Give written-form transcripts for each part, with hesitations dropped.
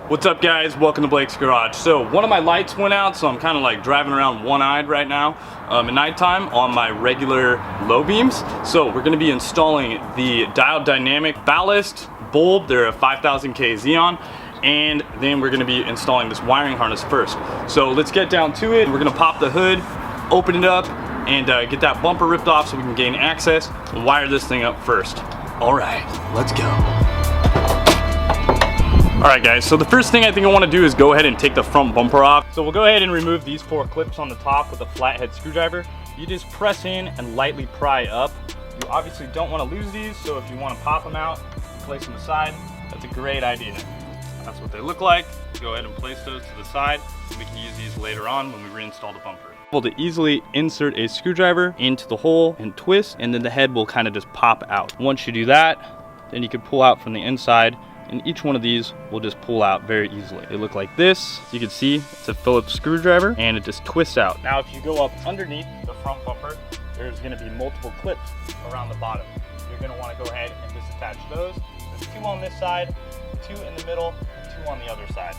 What's up guys, welcome to Blake's Garage. So one of my lights went out, so I'm kind of like driving around one-eyed right now at nighttime on my regular low beams. So we're going to be installing the diode dynamic ballast bulb. They're a 5000K Xeon, and then we're going to be installing this wiring harness first. So let's get down to it. We're going to pop the hood, open it up, and get that bumper ripped off so we can gain access and wire this thing up first. All right, let's go. Alright guys, so the first thing I think I want to do is go ahead and take the front bumper off. So we'll go ahead and remove these 4 clips on the top with a flathead screwdriver. You just press in and lightly pry up. You obviously don't want to lose these, so if you want to pop them out, place them aside, that's a great idea. That's what they look like. Go ahead and place those to the side. We can use these later on when we reinstall the bumper. Able to easily insert a screwdriver into the hole and twist, and then the head will kind of just pop out. Once you do that, then you can pull out from the inside, and each one of these will just pull out very easily. They look like this. As you can see, it's a Phillips screwdriver, and it just twists out. Now, if you go up underneath the front bumper, there's gonna be multiple clips around the bottom. You're gonna wanna go ahead and just attach those. There's 2 on this side, 2 in the middle, 2 on the other side.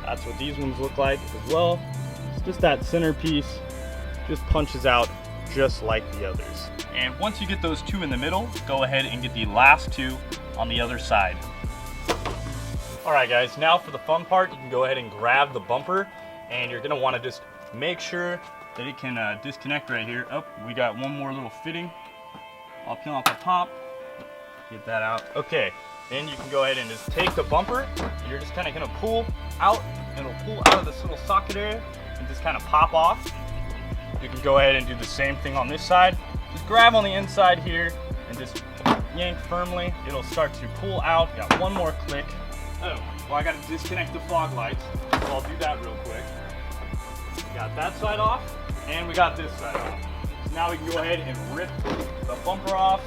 That's what these ones look like as well. It's just that center piece just punches out just like the others. And once you get those 2 in the middle, go ahead and get the last 2 on the other side. All right guys, now for the fun part, you can go ahead and grab the bumper, and you're gonna wanna just make sure that it can disconnect right here. Oh, we got one more little fitting. I'll peel off the top, get that out. Okay, then you can go ahead and just take the bumper, and you're just kinda gonna pull out, and it'll pull out of this little socket area and just kinda pop off. You can go ahead and do the same thing on this side. Just grab on the inside here and just yank firmly. It'll start to pull out. Got one more click. Oh, well, I gotta disconnect the fog lights, so I'll do that real quick. We got that side off, and we got this side off. So now we can go ahead and rip the bumper off.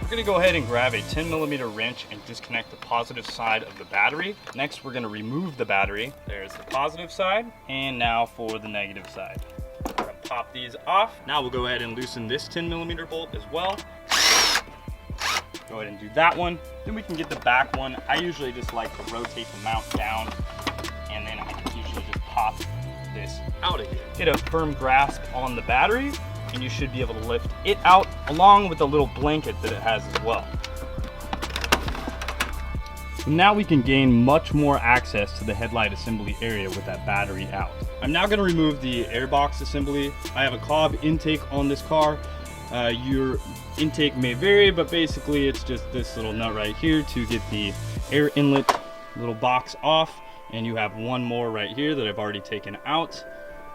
We're gonna go ahead and grab a 10mm wrench and disconnect the positive side of the battery. Next, we're gonna remove the battery. There's the positive side, and now for the negative side. We're gonna pop these off. Now we'll go ahead and loosen this 10mm bolt as well. Go ahead and do that one. Then we can get the back one. I usually just like to rotate the mount down, and then I can usually just pop this out of here. Get a firm grasp on the battery, and you should be able to lift it out along with the little blanket that it has as well. So now we can gain much more access to the headlight assembly area with that battery out. I'm now going to remove the airbox assembly. I have a cob intake on this car. Your intake may vary, but basically it's just this little nut right here to get the air inlet little box off, and you have one more right here that I've already taken out.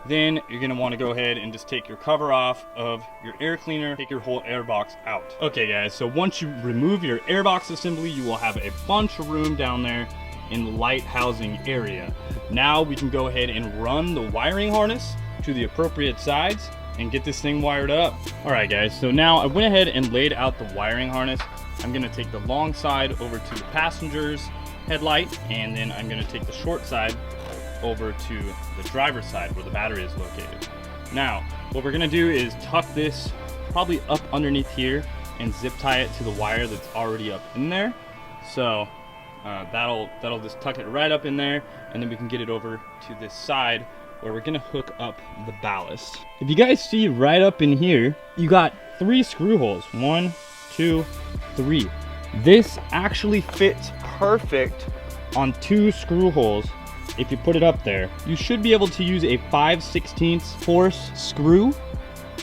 Then you're going to want to go ahead and just take your cover off of your air cleaner, take your whole airbox out. Okay guys, so once you remove your airbox assembly, you will have a bunch of room down there in the light housing area. Now we can go ahead and run the wiring harness to the appropriate sides and get this thing wired up. All right guys, so now I went ahead and laid out the wiring harness. I'm going to take the long side over to the passenger's headlight, and then I'm going to take the short side over to the driver's side where the battery is located. Now, what we're gonna do is tuck this probably up underneath here and zip tie it to the wire that's already up in there. So that'll just tuck it right up in there, and then we can get it over to this side where we're gonna hook up the ballast. If you guys see right up in here, you got 3 screw holes. 1, 2, 3. This actually fits perfect on 2 screw holes. If you put it up there, you should be able to use a 5/16 force screw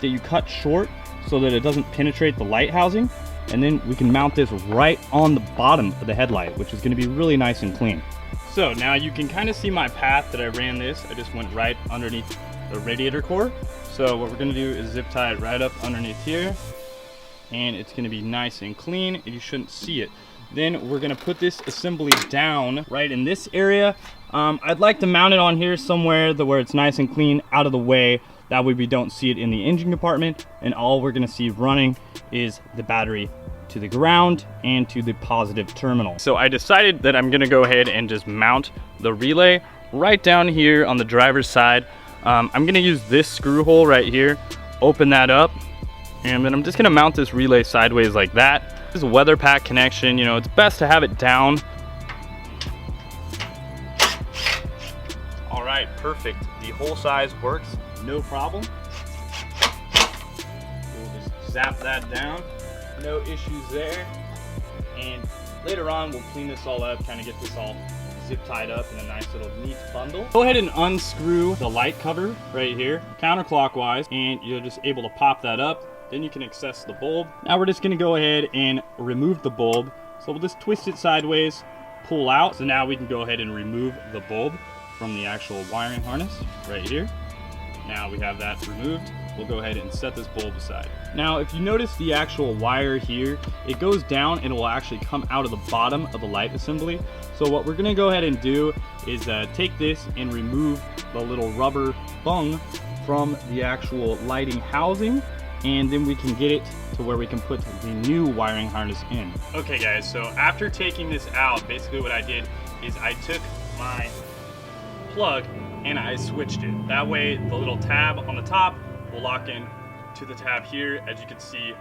that you cut short so that it doesn't penetrate the light housing. And then we can mount this right on the bottom of the headlight, which is going to be really nice and clean. So now you can kind of see my path that I ran this. I just went right underneath the radiator core. So what we're going to do is zip tie it right up underneath here, and it's going to be nice and clean, and you shouldn't see it. Then we're going to put this assembly down right in this area. I'd like to mount it on here somewhere where it's nice and clean, out of the way. That way we don't see it in the engine compartment, and all we're going to see running is the battery to the ground and to the positive terminal. So I decided that I'm going to go ahead and just mount the relay right down here on the driver's side. I'm going to use this screw hole right here, open that up, and then I'm just going to mount this relay sideways like that. This is a weather pack connection. You know, it's best to have it down All right, perfect. The hole size works, no problem. We'll just zap that down, no issues there. And later on, we'll clean this all up, kind of get this all zip tied up in a nice little neat bundle. Go ahead and unscrew the light cover right here, counterclockwise, and you're just able to pop that up. Then you can access the bulb. Now we're just gonna go ahead and remove the bulb. So we'll just twist it sideways, pull out. So now we can go ahead and remove the bulb from the actual wiring harness right here. Now we have that removed. We'll go ahead and set this bulb aside. Now, if you notice the actual wire here, it goes down and it will actually come out of the bottom of the light assembly. So what we're gonna go ahead and do is take this and remove the little rubber bung from the actual lighting housing, and then we can get it to where we can put the new wiring harness in. Okay guys, so after taking this out, basically what I did is I took my plug and I switched it. That way the little tab on the top will lock in to the tab here. As you can see,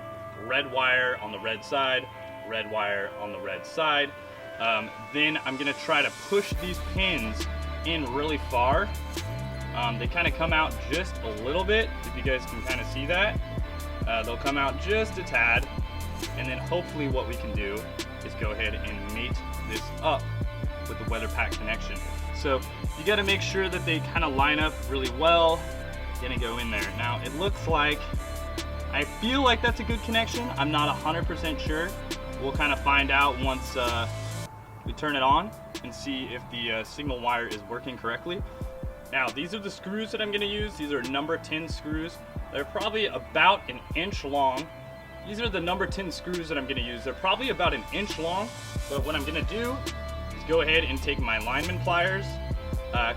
red wire on the red side, red wire on the red side. Then I'm gonna try to push these pins in really far. They kind of come out just a little bit, if you guys can kind of see that. They'll come out just a tad, and then hopefully what we can do is go ahead and mate this up with the weather pack connection. So you got to make sure that they kind of line up really well. Gonna go in there. Now it looks like, I feel like that's a good connection. I'm not 100% sure. We'll kind of find out once we turn it on and see if the signal wire is working correctly. Now these are the screws that I'm gonna use. These are number 10 screws. They're probably about an inch long. These are the number 10 screws that I'm gonna use. They're probably about an inch long, but what I'm gonna do is go ahead and take my lineman pliers,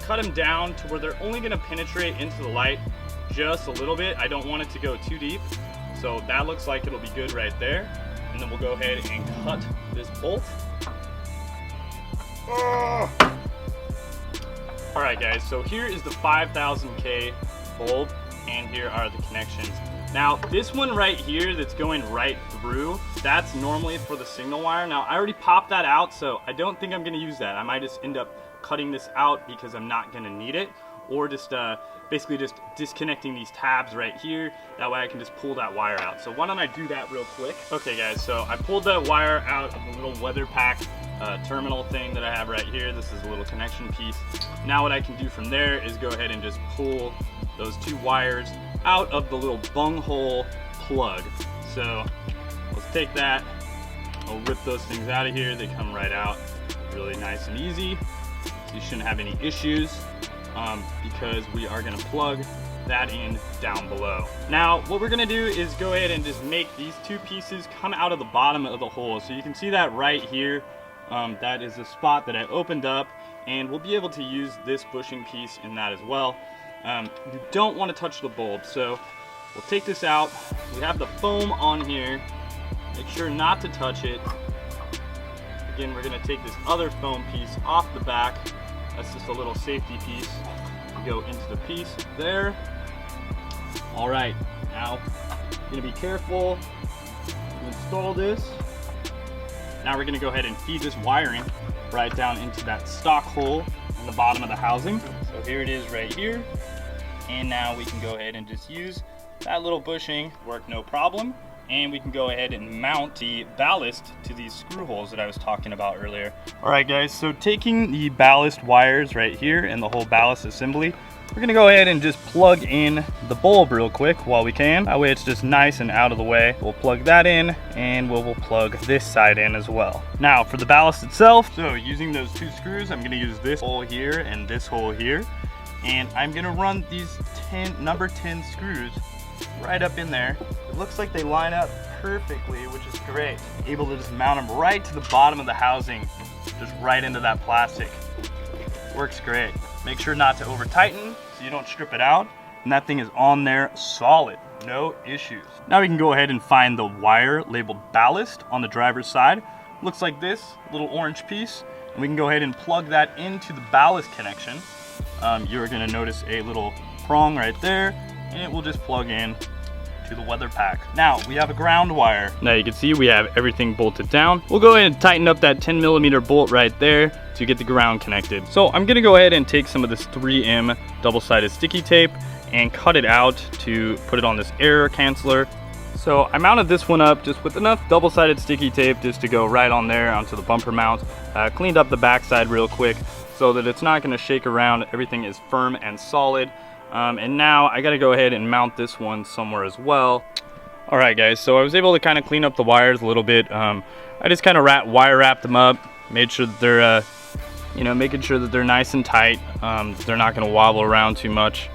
cut them down to where they're only gonna penetrate into the light just a little bit. I don't want it to go too deep. So that looks like it'll be good right there. And then we'll go ahead and cut this bolt. All right guys, so here is the 5000K bulb, and here are the connections. Now this one right here that's going right through, that's normally for the signal wire. Now I already popped that out, so I don't think I'm gonna use that. I might just end up cutting this out because I'm not gonna need it, or just basically just disconnecting these tabs right here. That way I can just pull that wire out. So why don't I do that real quick? Okay guys, so I pulled that wire out of the little weather pack terminal thing that I have right here. This is a little connection piece. Now what I can do from there is go ahead and just pull those two wires out of the little bunghole plug. So let's take that, I'll rip those things out of here. They come right out really nice and easy. So you shouldn't have any issues because we are gonna plug that in down below. Now what we're gonna do is go ahead and just make these two pieces come out of the bottom of the hole. So you can see that right here. That is the spot that I opened up, and we'll be able to use this bushing piece in that as well. You don't want to touch the bulb, so we'll take this out. We have the foam on here. Make sure not to touch it. Again, we're going to take this other foam piece off the back. That's just a little safety piece to go into the piece there. All right, now I'm going to be careful to install this. Now we're gonna go ahead and feed this wiring right down into that stock hole in the bottom of the housing. So here it is right here. And now we can go ahead and just use that little bushing, work no problem. And we can go ahead and mount the ballast to these screw holes that I was talking about earlier. All right guys, so taking the ballast wires right here and the whole ballast assembly, we're gonna go ahead and just plug in the bulb real quick while we can. That way it's just nice and out of the way. We'll plug that in, and we'll plug this side in as well. Now for the ballast itself, so using those two screws, I'm gonna use this hole here and this hole here. And I'm gonna run these number 10 screws right up in there. It looks like they line up perfectly, which is great. Able to just mount them right to the bottom of the housing, just right into that plastic. Works great. Make sure not to over tighten so you don't strip it out. And that thing is on there solid, no issues. Now we can go ahead and find the wire labeled ballast on the driver's side. Looks like this little orange piece. And we can go ahead and plug that into the ballast connection. You're gonna notice a little prong right there, and it will just plug in to the weather pack. Now we have a ground wire. Now you can see we have everything bolted down. We'll go ahead and tighten up that 10mm bolt right there to get the ground connected. So I'm gonna go ahead and take some of this 3M double-sided sticky tape and cut it out to put it on this air canceller. So I mounted this one up just with enough double-sided sticky tape just to go right on there onto the bumper mount. Cleaned up the backside real quick so that it's not gonna shake around. Everything is firm and solid. And now I gotta go ahead and mount this one somewhere as well. All right guys, so I was able to kind of clean up the wires a little bit. I just kind of wire wrapped them up, made sure that they're, making sure that they're nice and tight. They're not gonna wobble around too much,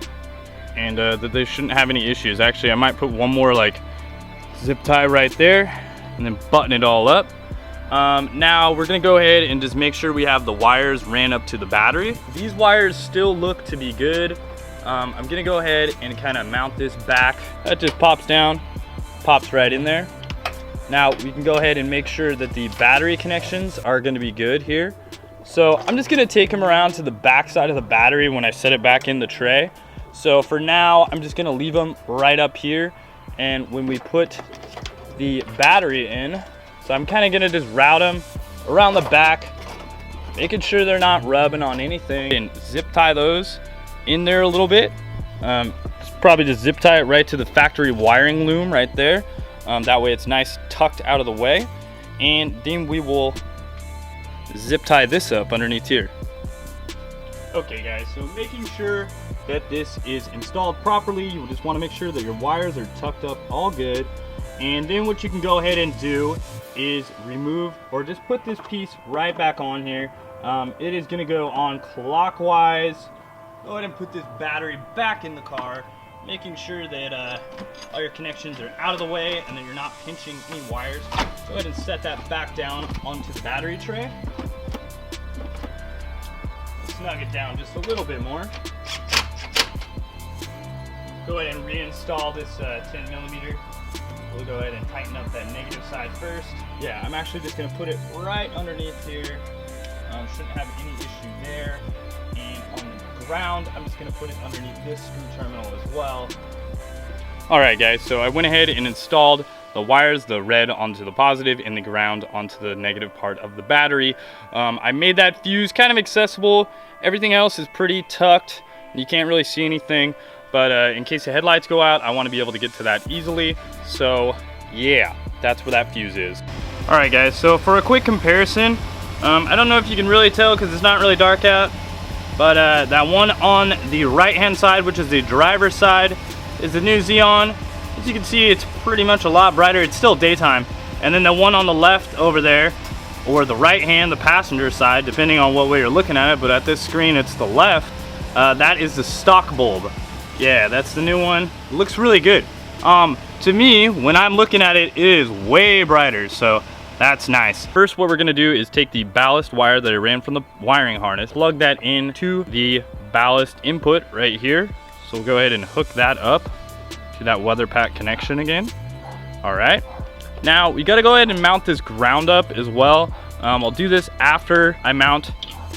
and that they shouldn't have any issues. Actually, I might put one more like zip tie right there and then button it all up. Now we're gonna go ahead and just make sure we have the wires ran up to the battery. These wires still look to be good. I'm gonna go ahead and kind of mount this back. That just pops down, pops right in there. Now we can go ahead and make sure that the battery connections are gonna be good here. So I'm just gonna take them around to the back side of the battery when I set it back in the tray. So for now, I'm just gonna leave them right up here. And when we put the battery in, so I'm kind of gonna just route them around the back, making sure they're not rubbing on anything, and zip tie those in there a little bit. Probably just zip tie it right to the factory wiring loom right there. That way it's nice tucked out of the way. And then we will zip tie this up underneath here. Okay guys, so making sure that this is installed properly, you just want to make sure that your wires are tucked up all good. And then what you can go ahead and do is remove or just put this piece right back on here. It is going to go on clockwise. Go ahead and put this battery back in the car, making sure that all your connections are out of the way and that you're not pinching any wires. Go ahead and set that back down onto the battery tray. Snug it down just a little bit more. Go ahead and reinstall this 10mm. We'll go ahead and tighten up that negative side first. Yeah, I'm actually just going to put it right underneath here. Shouldn't have any issue there. And on the ground, I'm just going to put it underneath this screw terminal as well. Alright guys, so I went ahead and installed the wires, the red onto the positive and the ground onto the negative part of the battery. I made that fuse kind of accessible. Everything else is pretty tucked. You can't really see anything, but in case the headlights go out, I want to be able to get to that easily. So yeah, that's where that fuse is. Alright guys, so for a quick comparison, I don't know if you can really tell because it's not really dark out, but that one on the right hand side, which is the driver's side, is the new Xeon. As you can see, it's pretty much a lot brighter. It's still daytime. And then the one on the left over there, or the right hand, the passenger side, depending on what way you're looking at it, but at this screen it's the left, that is the stock bulb. Yeah, that's the new one. It looks really good. To me, when I'm looking at it, it is way brighter, so that's nice. First, what we're gonna do is take the ballast wire that I ran from the wiring harness, plug that into the ballast input right here. So we'll go ahead and hook that up to that weather pack connection again. All right. Now we got to go ahead and mount this ground up as well. I'll do this after I mount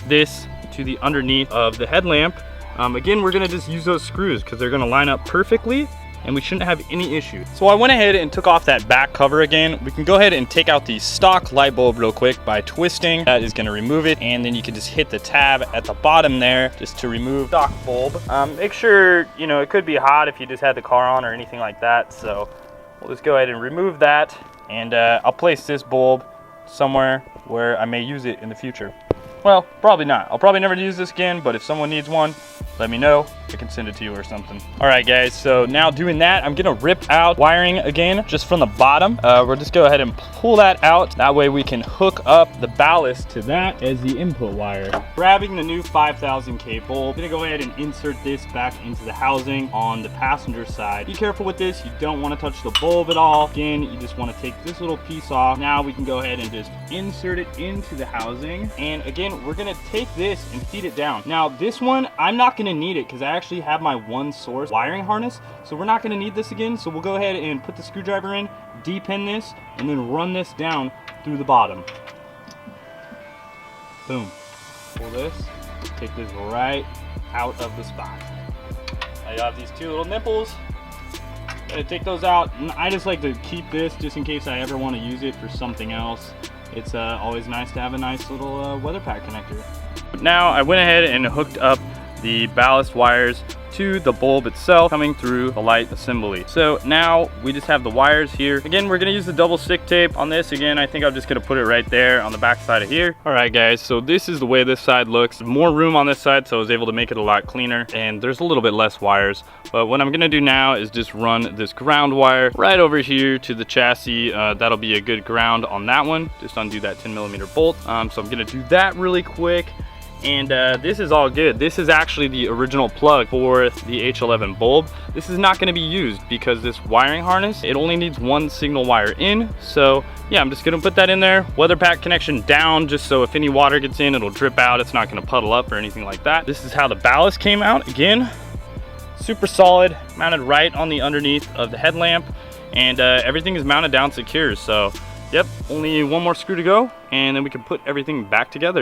this to the underneath of the headlamp. Again, we're going to just use those screws because they're going to line up perfectly and we shouldn't have any issue. So I went ahead and took off that back cover again. We can go ahead and take out the stock light bulb real quick by twisting. That is going to remove it, and then you can just hit the tab at the bottom there just to remove stock bulb. Make sure, it could be hot if you just had the car on or anything like that. So we'll just go ahead and remove that, and I'll place this bulb somewhere where I may use it in the future. Well, probably not. I'll probably never use this again, but if someone needs one, let me know. I can send it to you or something. All right, guys, so now doing that, I'm gonna rip out wiring again, just from the bottom. We'll just go ahead and pull that out. That way we can hook up the ballast to that as the input wire. Grabbing the new 5000K bulb, I'm gonna go ahead and insert this back into the housing on the passenger side. Be careful with this. You don't wanna touch the bulb at all. Again, you just wanna take this little piece off. Now we can go ahead and just insert it into the housing. And again, we're gonna take this and feed it down. Now this one, I'm not gonna need it because I actually have my one source wiring harness, so we're not gonna need this again. So we'll go ahead and put the screwdriver in, depin this, and then run this down through the bottom. Boom. Pull this, take this right out of the spot. Now you have these two little nipples. take those out. I just like to keep this just in case I ever want to use it for something else. It's always nice to have a nice little weather pack connector. Now I went ahead and hooked up the ballast wires to the bulb itself coming through the light assembly. So now we just have the wires here. Again, we're gonna use the double stick tape on this. Again, I think I'm just gonna put it right there on the back side of here. All right guys, so this is the way this side looks. More room on this side, so I was able to make it a lot cleaner, and there's a little bit less wires. But what I'm gonna do now is just run this ground wire right over here to the chassis. That'll be a good ground on that one. Just undo that 10mm bolt. So I'm gonna do that really quick. And this is all good. This is actually the original plug for the H11 bulb. This is not going to be used because this wiring harness, it only needs one signal wire in. So yeah, I'm just going to put that in there. Weather pack connection down, just so if any water gets in, it'll drip out. It's not going to puddle up or anything like that. This is how the ballast came out. Again, super solid, mounted right on the underneath of the headlamp, and everything is mounted down secure. So yep, only one more screw to go, and then we can put everything back together.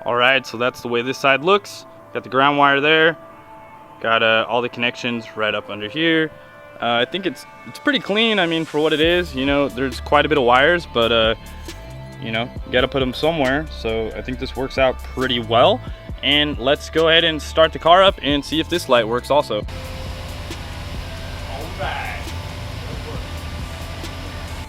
All right, so that's the way this side looks. Got the ground wire there. Got all the connections right up under here. I think it's pretty clean. I mean, for what it is, you know, there's quite a bit of wires, but you know, you gotta put them somewhere. So I think this works out pretty well. And let's go ahead and start the car up and see if this light works also. All right.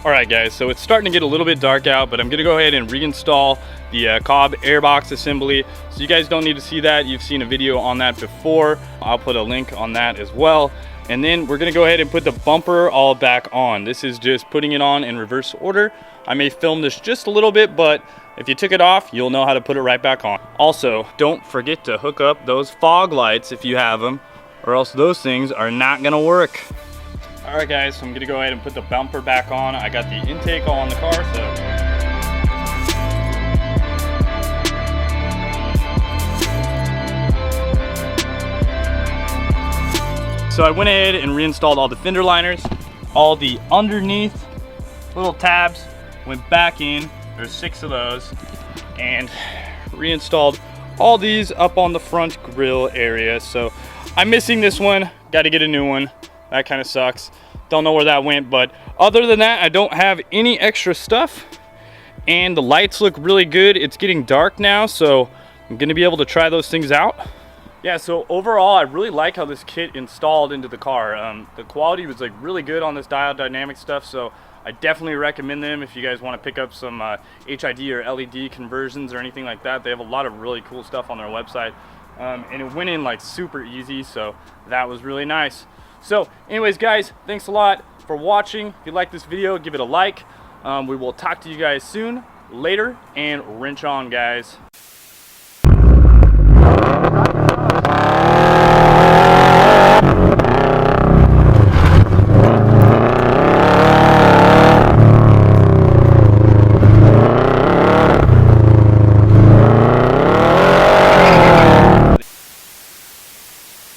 All right guys, so it's starting to get a little bit dark out, but I'm gonna go ahead and reinstall the cob airbox assembly. So you guys don't need to see that. You've seen a video on that before. I'll put a link on that as well. And then we're gonna go ahead and put the bumper all back on. This is just putting it on in reverse order. I may film this just a little bit, but if you took it off, you'll know how to put it right back on. Also, don't forget to hook up those fog lights if you have them, or else those things are not gonna work. All right guys, so I'm gonna go ahead and put the bumper back on. I got the intake all on the car, so I went ahead and reinstalled all the fender liners, all the underneath little tabs went back in. There's 6 of those, and reinstalled all these up on the front grille area. So I'm missing this one, got to get a new one. That kind of sucks. Don't know where that went, but other than that, I don't have any extra stuff. And the lights look really good. It's getting dark now, so I'm gonna be able to try those things out. Yeah, so overall, I really like how this kit installed into the car. The quality was like really good on this diode dynamic stuff, so I definitely recommend them if you guys want to pick up some HID or LED conversions or anything like that. They have a lot of really cool stuff on their website. And it went in like super easy, so that was really nice. So anyways guys, thanks a lot for watching. If you like this video, give it a like. We will talk to you guys soon, later, and wrench on guys.